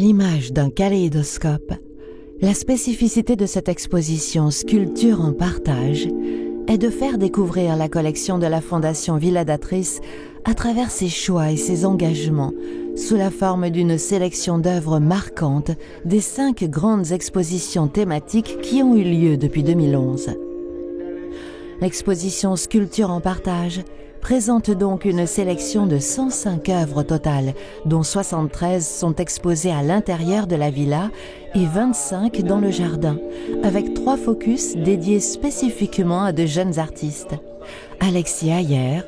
l'image d'un kaléidoscope, la spécificité de cette exposition Sculpture en partage est de faire découvrir la collection de la Fondation Villadatrice à travers ses choix et ses engagements, sous la forme d'une sélection d'œuvres marquantes des 5 grandes expositions thématiques qui ont eu lieu depuis 2011. L'exposition Sculpture en partage présente donc une sélection de 105 œuvres totales, dont 73 sont exposées à l'intérieur de la villa et 25 dans le jardin, avec 3 focus dédiés spécifiquement à de jeunes artistes: Alexis Ayer,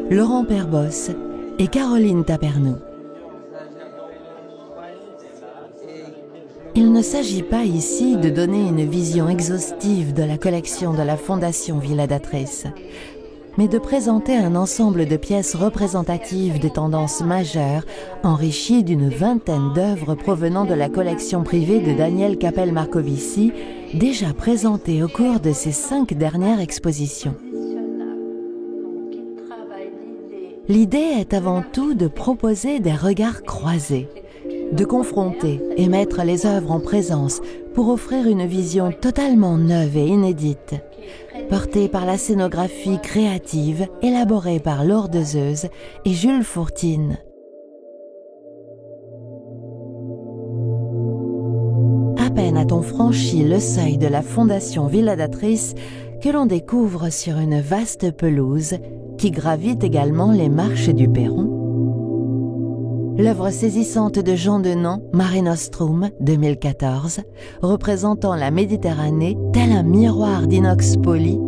Laurent Perbos et Caroline Tapernou. Il ne s'agit pas ici de donner une vision exhaustive de la collection de la Fondation Villadatrice, mais de présenter un ensemble de pièces représentatives des tendances majeures, enrichies d'une vingtaine d'œuvres provenant de la collection privée de Daniel Capel-Marcovici, déjà présentées au cours de ces 5 dernières expositions. L'idée est avant tout de proposer des regards croisés, de confronter et mettre les œuvres en présence pour offrir une vision totalement neuve et inédite, portée par la scénographie créative élaborée par Laure Dezeuse et Jules Fourtine. À peine a-t-on franchi le seuil de la Fondation Villadatrice que l'on découvre sur une vaste pelouse qui gravite également les marches du perron l'œuvre saisissante de Jean Denan, Mare Nostrum, 2014, représentant la Méditerranée tel un miroir d'inox poli,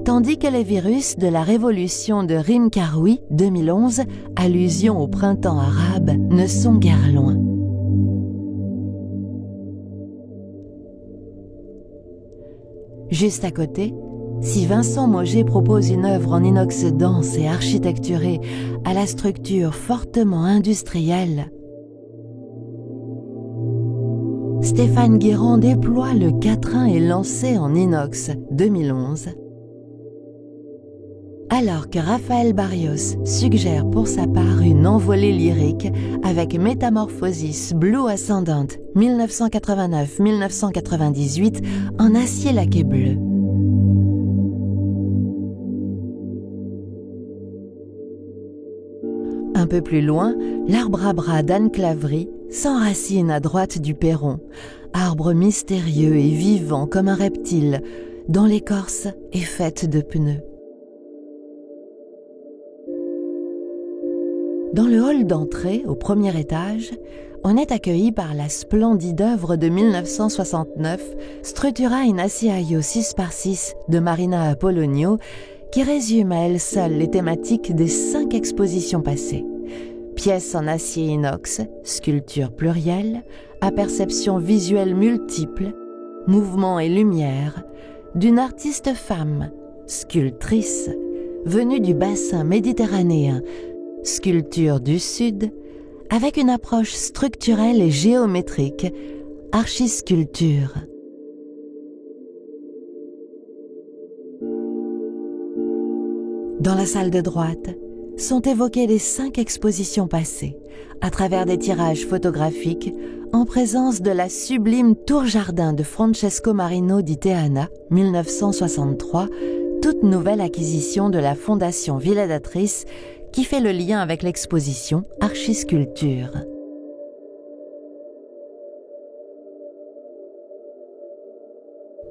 tandis que les virus de la révolution de Rim Karoui, 2011, allusion au printemps arabe, ne sont guère loin. Juste à côté, si Vincent Mauger propose une œuvre en inox dense et architecturée à la structure fortement industrielle, Stéphane Guérand déploie le quatrain et lancé en inox 2011, alors que Raphaël Barrios suggère pour sa part une envolée lyrique avec Métamorphosis Blue Ascendant 1989-1998 en acier laqué bleu. Un peu plus loin, l'arbre à bras d'Anne Clavry s'enracine à droite du perron, arbre mystérieux et vivant comme un reptile, dont l'écorce est faite de pneus. Dans le hall d'entrée, au premier étage, on est accueilli par la splendide œuvre de 1969, Struttura in acciaio 6x6 de Marina Apollonio, qui résume à elle seule les thématiques des 5 expositions passées. Pièces en acier inox, sculptures plurielles, à perception visuelle multiple, mouvement et lumière, d'une artiste femme, sculptrice, venue du bassin méditerranéen, sculpture du Sud, avec une approche structurelle et géométrique, archisculpture. Dans la salle de droite sont évoquées les 5 expositions passées, à travers des tirages photographiques en présence de la sublime tour-jardin de Francesco Marino di Teana, 1963, toute nouvelle acquisition de la Fondation Villadatrice qui fait le lien avec l'exposition Archisculpture.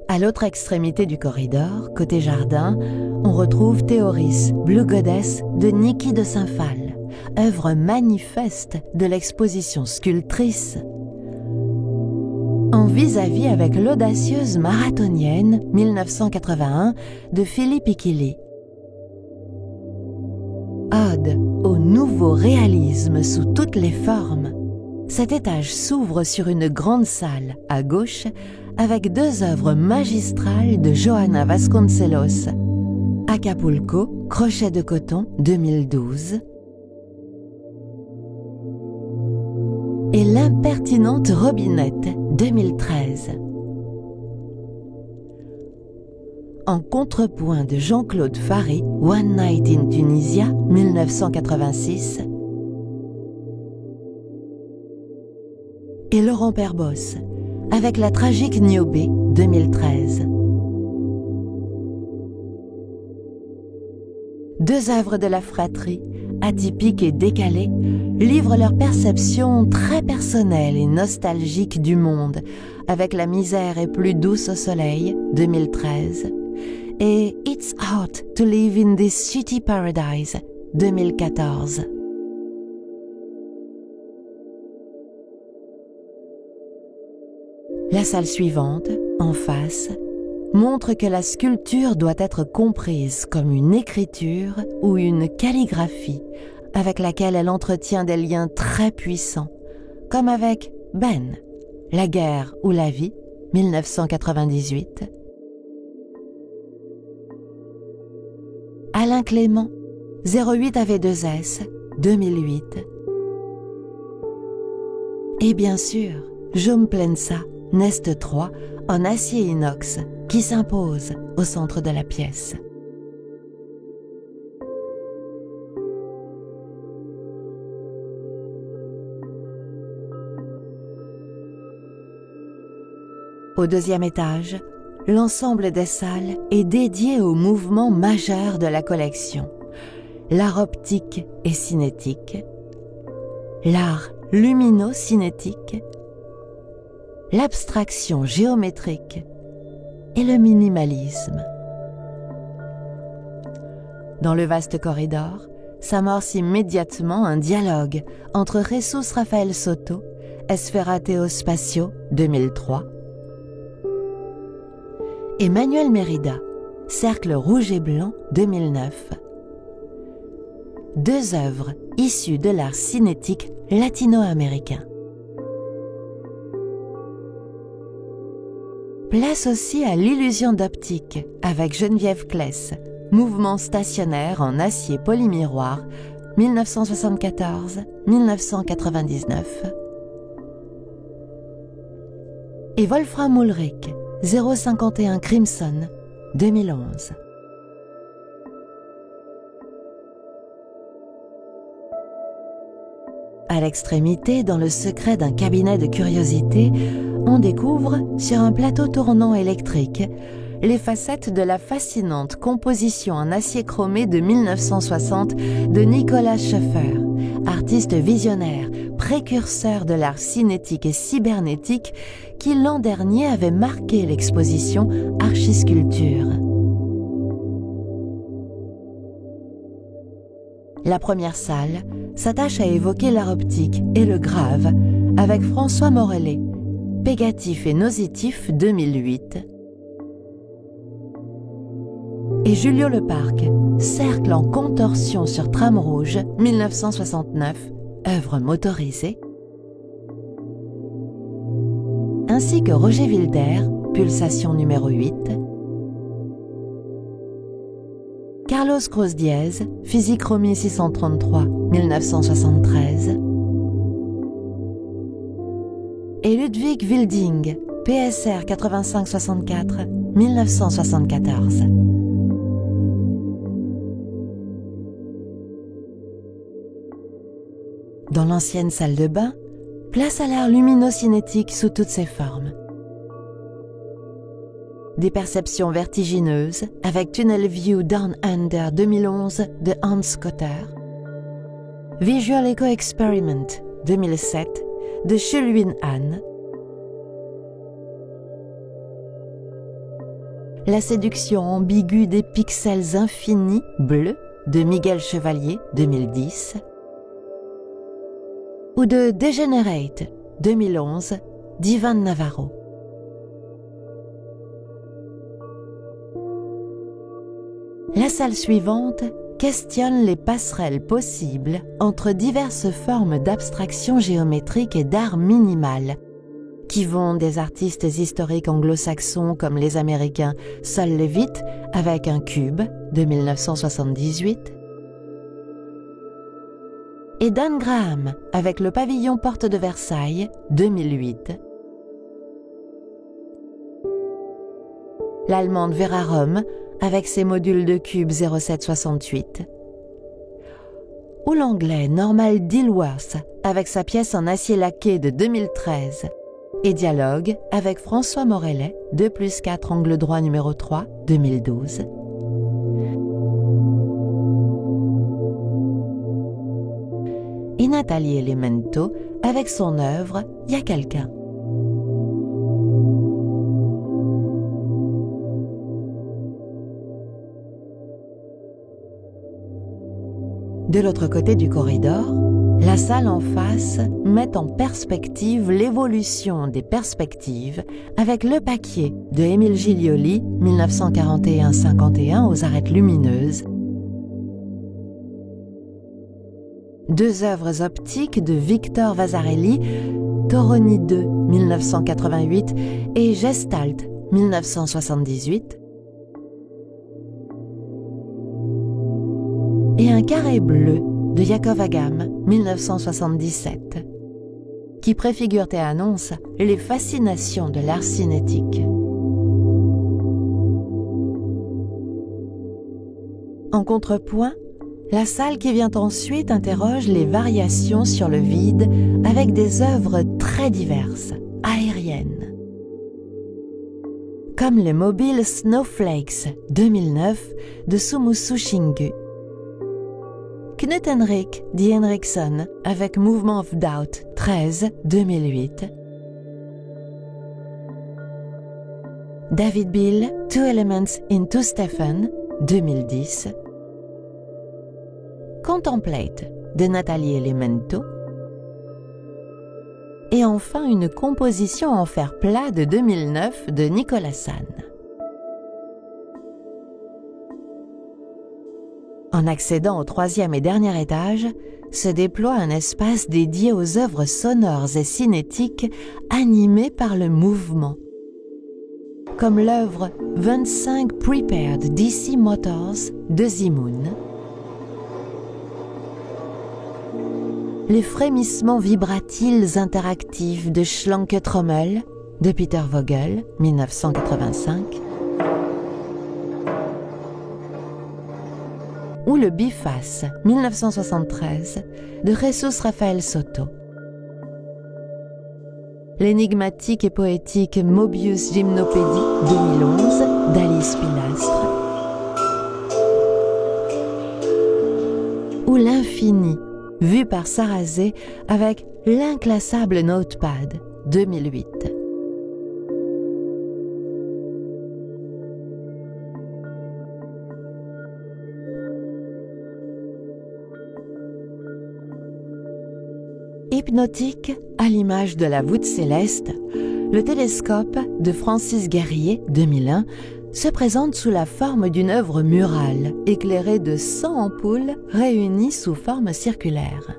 À l'autre extrémité du corridor, côté jardin, on retrouve Théoris, Blue Goddess de Niki de Saint-Phal, œuvre manifeste de l'exposition Sculptrice. En vis-à-vis avec l'audacieuse marathonienne 1981 de Philippe Ikili. Ode au nouveau réalisme sous toutes les formes, cet étage s'ouvre sur une grande salle à gauche avec 2 œuvres magistrales de Johanna Vasconcelos, Acapulco, Crochet de coton, 2012, et L'impertinente robinette, 2013. En contrepoint de Jean-Claude Faré, One Night in Tunisia, 1986, et Laurent Perbos avec la tragique Niobé 2013. Deux œuvres de la fratrie, atypiques et décalées, livrent leur perception très personnelle et nostalgique du monde, avec La misère est plus douce au soleil, 2013, et It's Hard to Live in This Shitty Paradise, 2014. La salle suivante, en face, montre que la sculpture doit être comprise comme une écriture ou une calligraphie avec laquelle elle entretient des liens très puissants, comme avec Ben, La guerre ou la vie, 1998, Alain Clément, 08 AV2S, 2008, et bien sûr, Jaume Plensa, Nest 3, en acier inox, qui s'impose au centre de la pièce. Au deuxième étage, l'ensemble des salles est dédié au mouvement majeur de la collection, l'art optique et cinétique, l'art lumino-cinétique, l'abstraction géométrique et le minimalisme. Dans le vaste corridor, s'amorce immédiatement un dialogue entre Jesus Rafael Soto, Esferateo Spatio, 2003, et Manuel Mérida, Cercle rouge et blanc, 2009. Deux œuvres issues de l'art cinétique latino-américain. Place aussi à l'illusion d'optique avec Geneviève Kless, Mouvement stationnaire en acier polymiroir, 1974-1999. Et Wolfram Ulrich, 051 Crimson, 2011. À l'extrémité, dans le secret d'un cabinet de curiosité, on découvre, sur un plateau tournant électrique, les facettes de la fascinante composition en acier chromé de 1960 de Nicolas Schoeffer, artiste visionnaire, précurseur de l'art cinétique et cybernétique qui l'an dernier avait marqué l'exposition Archisculpture. La première salle s'attache à évoquer l'art optique et le grave avec François Morellet, Pégatif et Nositif 2008, et Julio Leparc, Cercle en contorsion sur trame rouge 1969, œuvre motorisée, ainsi que Roger Wilder, Pulsation numéro 8, Carlos Cruz Diez, Physichromie 633, 1973, et Ludwig Wilding, PSR 8564, 1974. Dans l'ancienne salle de bain, place à l'art lumino-cinétique sous toutes ses formes. Des perceptions vertigineuses avec Tunnel View Down Under 2011 de Hans Cotter, Visual Echo Experiment 2007 de Shulwin Han, La séduction ambiguë des pixels infinis bleus de Miguel Chevalier 2010, ou de Degenerate 2011 d'Ivan Navarro. La salle suivante questionne les passerelles possibles entre diverses formes d'abstraction géométrique et d'art minimal, qui vont des artistes historiques anglo-saxons comme les Américains Sol Levitt avec un cube de 1978, et Dan Graham avec le pavillon Porte de Versailles 2008, l'allemande Vera Röhm avec ses modules de cubes 0768, ou l'anglais Normal Dilworth avec sa pièce en acier laqué de 2013, et Dialogue avec François Morellet, 2+4 angle droit numéro 3, 2012. Et Nathalie Elemento avec son œuvre Y a quelqu'un. De l'autre côté du corridor, la salle en face met en perspective l'évolution des perspectives avec Le Paquier de Émile Gilioli, 1941-51 aux arêtes lumineuses. Deux œuvres optiques de Victor Vasarely, Toroni II, 1988 et Gestalt, 1978. Et un carré bleu de Yakov Agam, 1977, qui préfigure et annonce les fascinations de l'art cinétique. En contrepoint, la salle qui vient ensuite interroge les variations sur le vide avec des œuvres très diverses, aériennes. Comme le mobile Snowflakes 2009 de Sumusu Shingu. Knut Henrik D. Henriksson avec Movement of Doubt 13 2008. David Bill, Two Elements in Two Stephen 2010. Contemplate de Nathalie Elemento. Et enfin une composition en fer plat de 2009 de Nicolas San. En accédant au troisième et dernier étage, se déploie un espace dédié aux œuvres sonores et cinétiques animées par le mouvement, comme l'œuvre 25 Prepared DC Motors de Zimoun, les frémissements vibratiles interactifs de Schlanke Trommel de Peter Vogel, 1985, ou le Biface, 1973, de Jesus Rafael Soto. L'énigmatique et poétique Mobius Gymnopédie, 2011, d'Alice Pilastre. Ou l'infini, vu par Sarrazé avec l'inclassable Notepad, 2008. Hypnotique, à l'image de la voûte céleste, le télescope de Francis Guerrier, 2001, se présente sous la forme d'une œuvre murale, éclairée de 100 ampoules réunies sous forme circulaire.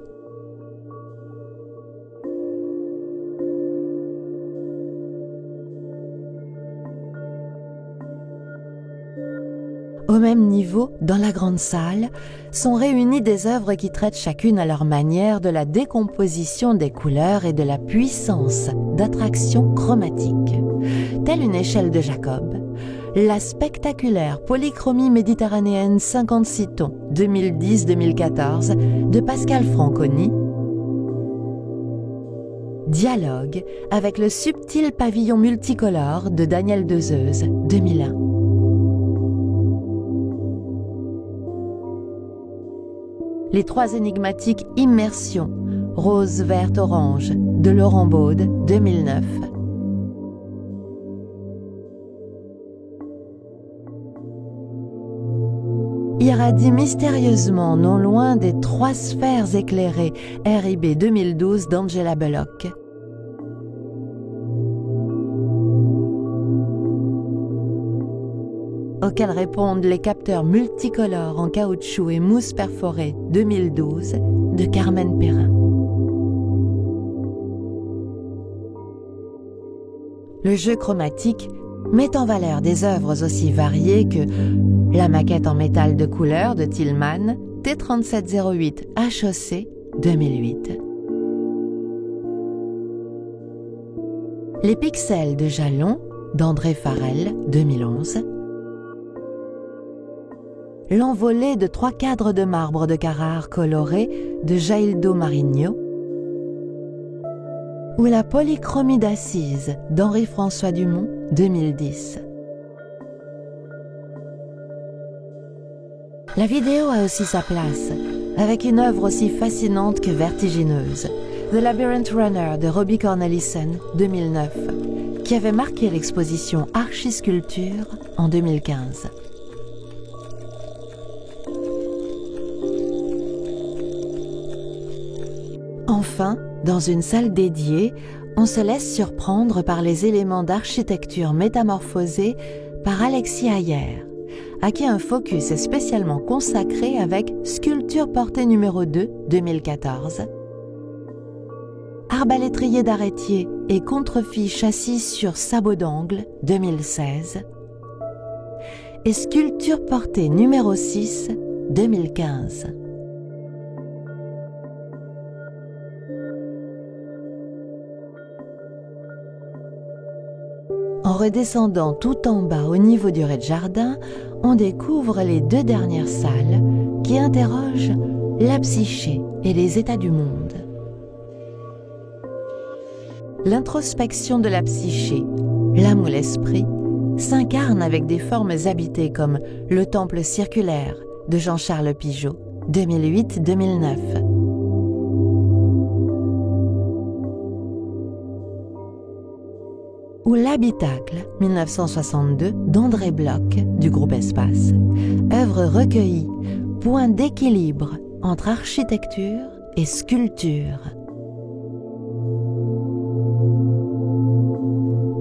Au même niveau, dans la grande salle, sont réunies des œuvres qui traitent chacune à leur manière de la décomposition des couleurs et de la puissance d'attraction chromatique. Telle une échelle de Jacob, la spectaculaire polychromie méditerranéenne 56 tons 2010-2014 de Pascal Franconi, Dialogue avec le subtil pavillon multicolore de Daniel Dezeuze 2001. Les trois énigmatiques Immersion, rose, verte, orange, de Laurent Baude, 2009. Irradie mystérieusement non loin des trois sphères éclairées, RIB 2012 d'Angela Bullock. Auxquels répondent les capteurs multicolores en caoutchouc et mousse perforée 2012 de Carmen Perrin. Le jeu chromatique met en valeur des œuvres aussi variées que la maquette en métal de couleur de Tillman, T3708 HOC 2008. Les pixels de Jalon d'André Farel 2011. l'envolée de 3 cadres de marbre de Carrare coloré de Jaildo Marigno, ou la polychromie d'Assise d'Henri-François Dumont, 2010. La vidéo a aussi sa place, avec une œuvre aussi fascinante que vertigineuse, The Labyrinth Runner de Robbie Cornelissen, 2009, qui avait marqué l'exposition Archisculpture en 2015. Enfin, dans une salle dédiée, on se laisse surprendre par les éléments d'architecture métamorphosés par Alexis Ayer, à qui un focus est spécialement consacré avec Sculpture portée numéro 2, 2014, Arbalétrier d'arrêtier et contrefiche assise sur sabot d'angle, 2016, et Sculpture portée numéro 6, 2015. En redescendant tout en bas au niveau du rez-de-jardin, on découvre les 2 dernières salles qui interrogent la psyché et les états du monde. L'introspection de la psyché, l'âme ou l'esprit, s'incarne avec des formes habitées comme le temple circulaire de Jean-Charles Pigeot, 2008-2009. Ou l'habitacle, 1962, d'André Bloch, du groupe Espace, œuvre recueillie, point d'équilibre entre architecture et sculpture.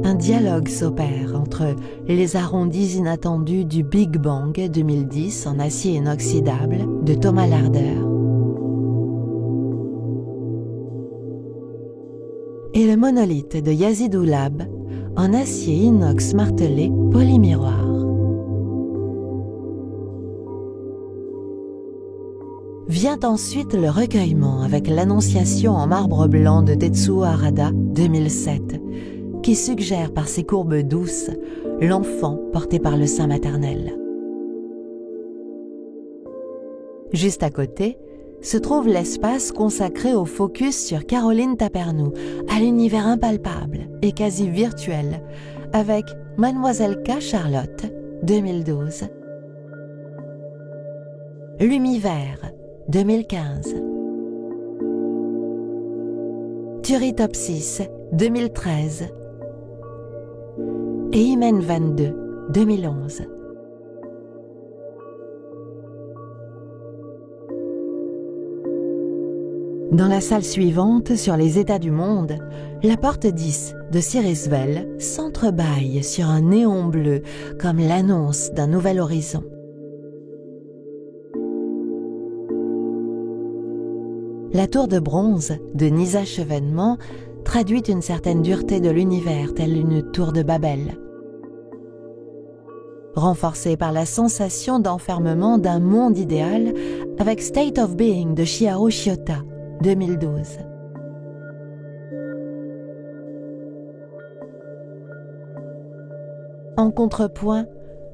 Un dialogue s'opère entre les arrondis inattendus du Big Bang 2010 en acier inoxydable de Thomas Larder et le monolithe de Yazid Oulab en acier inox martelé polymiroir. Vient ensuite le recueillement avec l'Annonciation en marbre blanc de Tetsuo Harada, 2007, qui suggère par ses courbes douces l'enfant porté par le sein maternel. Juste à côté se trouve l'espace consacré au focus sur Caroline Tapernou, à l'univers impalpable et quasi virtuel, avec Mademoiselle K. Charlotte, 2012. L'Univers, 2015. Turritopsis, 2013. Et Imen 22, 2011. Dans la salle suivante, sur les états du monde, la porte 10 de Cyrus Vell s'entrebâille sur un néon bleu comme l'annonce d'un nouvel horizon. La tour de bronze de Nisa Chevènement traduit une certaine dureté de l'univers, telle une tour de Babel, renforcée par la sensation d'enfermement d'un monde idéal avec State of Being de Chiharu Shiota, 2012. En contrepoint,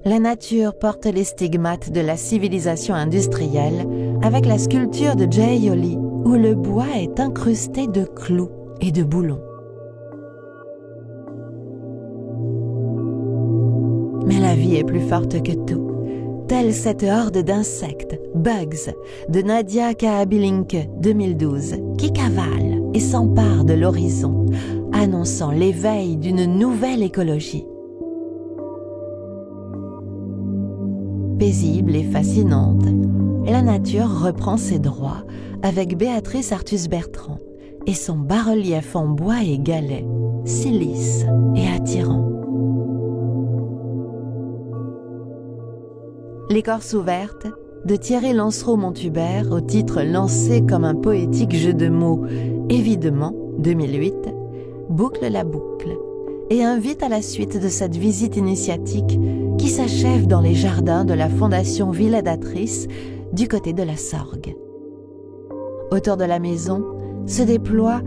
la nature porte les stigmates de la civilisation industrielle avec la sculpture de Jay Yoli, où le bois est incrusté de clous et de boulons. Mais la vie est plus forte que tout. Telle cette horde d'insectes, Bugs, de Nadia Kaabilinke, 2012, qui cavale et s'empare de l'horizon, annonçant l'éveil d'une nouvelle écologie. Paisible et fascinante, la nature reprend ses droits avec Béatrice Artus-Bertrand et son bas-relief en bois et galets, si lisse et attirant. L'écorce ouverte de Thierry Lancereau-Montubert, au titre lancé comme un poétique jeu de mots, évidemment, 2008, boucle la boucle et invite à la suite de cette visite initiatique qui s'achève dans les jardins de la Fondation Villa d'Atrice du côté de la Sorgue. Autour de la maison se déploient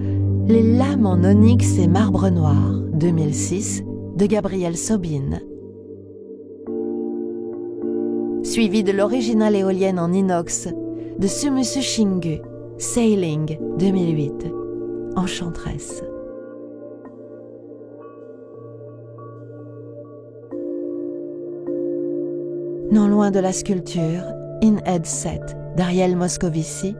les lames en onyx et marbre noir, 2006, de Gabriel Sobin. suivi de l'originale éolienne en inox de Sumusu Shingu, Sailing 2008, Enchanteresse. Non loin de la sculpture, In Headset d'Ariel Moscovici.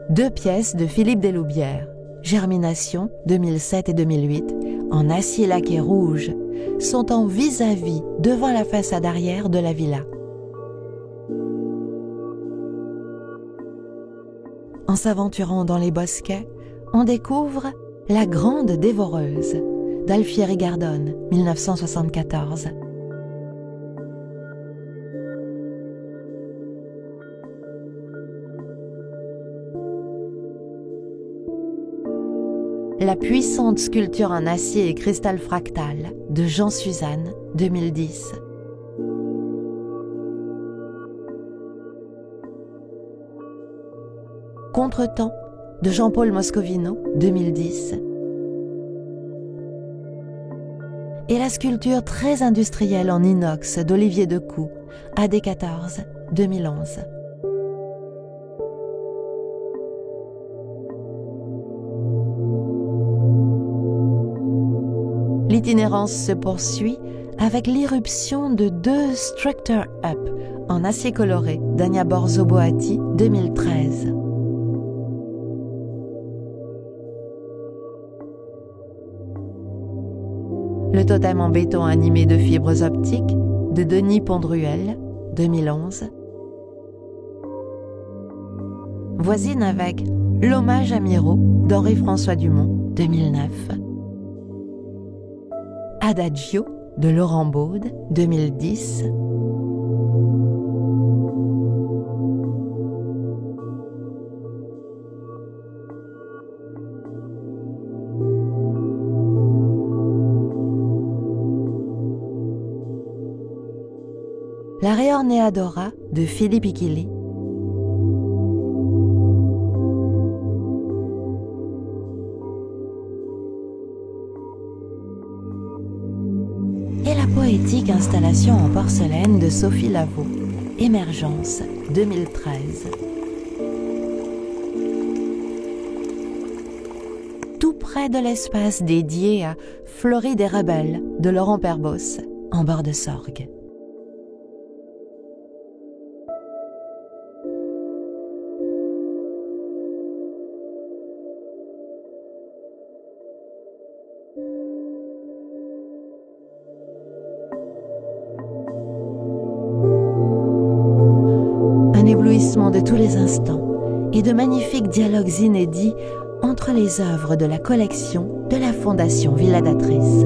2 pièces de Philippe Deloubière, Germination 2007 et 2008, en acier laqué rouge, sont en vis-à-vis devant la façade arrière de la villa. En s'aventurant dans les bosquets, on découvre La Grande Dévoreuse d'Alfieri Gardone, 1974. La puissante sculpture en acier et cristal fractal de Jean Suzanne, 2010. Contretemps de Jean-Paul Moscovino, 2010. Et la sculpture très industrielle en inox d'Olivier Decoux, AD14, 2011. L'itinérance se poursuit avec l'irruption de 2 Structure Up en acier coloré d'Ania Borzo Boatti, 2013. Le totem en béton animé de fibres optiques de Denis Pondruel, 2011. Voisine avec L'hommage à Miro d'Henri-François Dumont, 2009. Adagio de Laurent Baude, 2010. La Reorneadora de Philippe Iquili. Et la poétique installation en porcelaine de Sophie Lavaux, Émergence, 2013. Tout près de l'espace dédié à Fleury des Rebelles de Laurent Perbos, en bord de Sorgue. Éblouissement de tous les instants et de magnifiques dialogues inédits entre les œuvres de la collection de la Fondation Villadatrice.